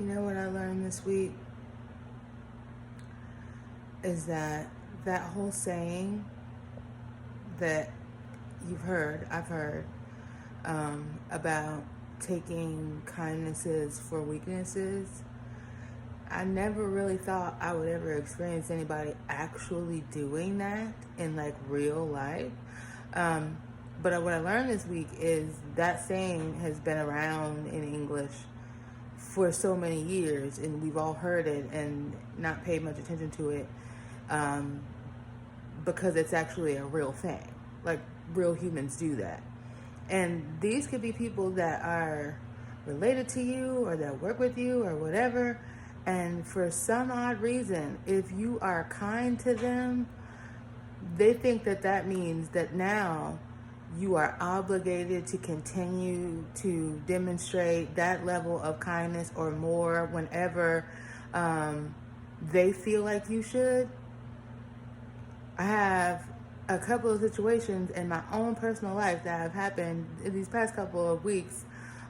You know what I learned this week is that whole saying that I've heard, about taking kindnesses for weaknesses. I never really thought I would ever experience anybody actually doing that in like real life. Um, but what I learned this week is that saying has been around in English for so many years, and we've all heard it and not paid much attention to it, um, because it's actually a real thing. Like, real humans do that. And these could be people that are related to you or that work with you or whatever. And for some odd reason, if you are kind to them, they think that that means that now you are obligated to continue to demonstrate that level of kindness or more whenever they feel like you should. I have a couple of situations in my own personal life that have happened in these past couple of weeks.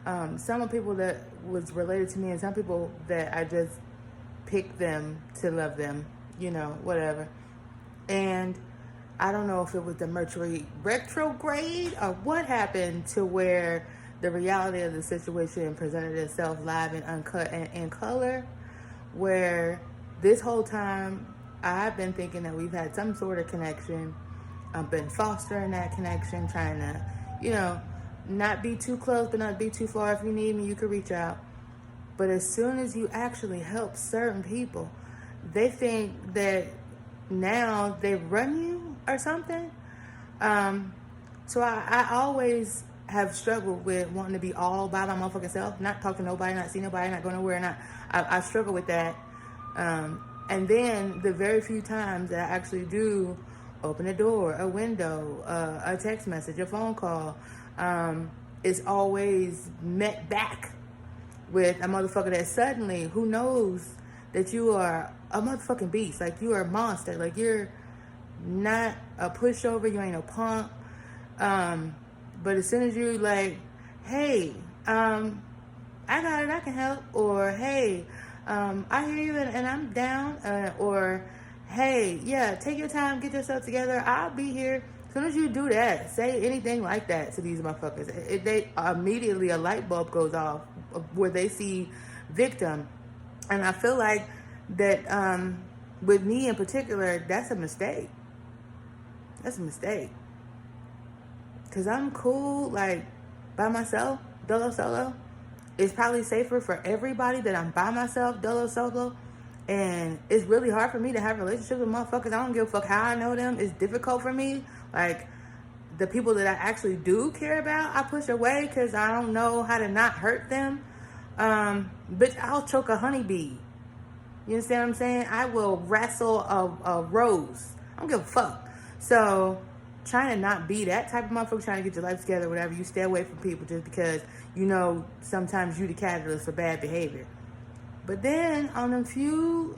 Some of people that was related to me, and some people that I just picked them to love them, whatever. And I don't know if it was the Mercury retrograde or what happened to where the reality of the situation presented itself live and uncut and in color, where this whole time I've been thinking that we've had some sort of connection. I've been fostering that connection, trying to, not be too close, but not be too far. If you need me, you can reach out. But as soon as you actually help certain people, they think that now they run you or something. So I always have struggled with wanting to be all by my motherfucking self, not talk to nobody, not see nobody, not going nowhere. I struggle with that. And then the very few times that I actually do open a door, a window, a text message, a phone call, is always met back with a motherfucker that suddenly, who knows that you are a motherfucking beast. Like, you are a monster. Like, you're not a pushover. You ain't a punk. But as soon as you like, hey, I got it, I can help. Or, hey, I hear you and I'm down. Or, hey, yeah, take your time, get yourself together. I'll be here. As soon as you do that, say anything like that to these motherfuckers, they immediately a light bulb goes off where they see victim. And I feel like that with me in particular, that's a mistake. That's a mistake. Because I'm cool, like, by myself, dolo solo. It's probably safer for everybody that I'm by myself, dolo solo. And it's really hard for me to have relationships with motherfuckers. I don't give a fuck how I know them. It's difficult for me. Like, the people that I actually do care about, I push away because I don't know how to not hurt them. Bitch, I'll choke a honeybee. You understand what I'm saying? I will wrestle a rose. I don't give a fuck. So, trying to not be that type of motherfucker, trying to get your life together, whatever. You stay away from people just because, sometimes you the catalyst for bad behavior. But then on a few,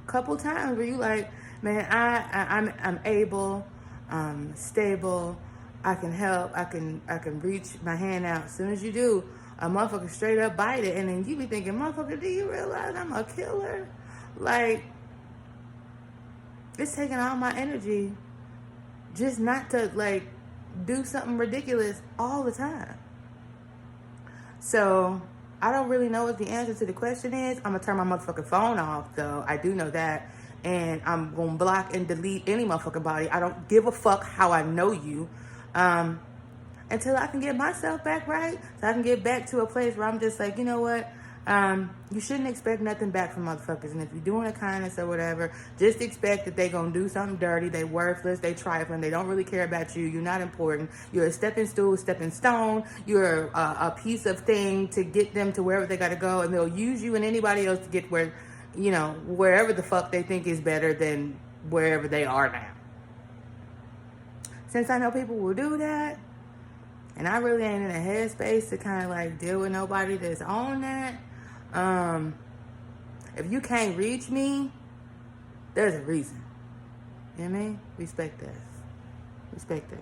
couple times where you like, man, I'm able, stable, I can help, I can reach my hand out. As soon as you do, a motherfucker straight up bite it, and then you be thinking, motherfucker, do you realize I'm a killer? Like, it's taking all my energy just not to like do something ridiculous all the time. So I don't really know what the answer to the question is. I'm gonna turn my motherfucking phone off, though. I do know that. And I'm gonna block and delete any motherfucking body. I don't give a fuck how I know you. Until I can get myself back right. So I can get back to a place where I'm just like, you know what? You shouldn't expect nothing back from motherfuckers. And if you're doing a kindness or whatever, just expect that they gonna do something dirty. They worthless, they trifling, they don't really care about you. You're not important. You're a stepping stool, stepping stone. You're a piece of thing to get them to wherever they gotta go. And they'll use you and anybody else to get wherever the fuck they think is better than wherever they are now. Since I know people will do that, and I really ain't in a headspace to kind of like deal with nobody that's on that. If you can't reach me, there's a reason. You know what I mean? Respect that. Respect that.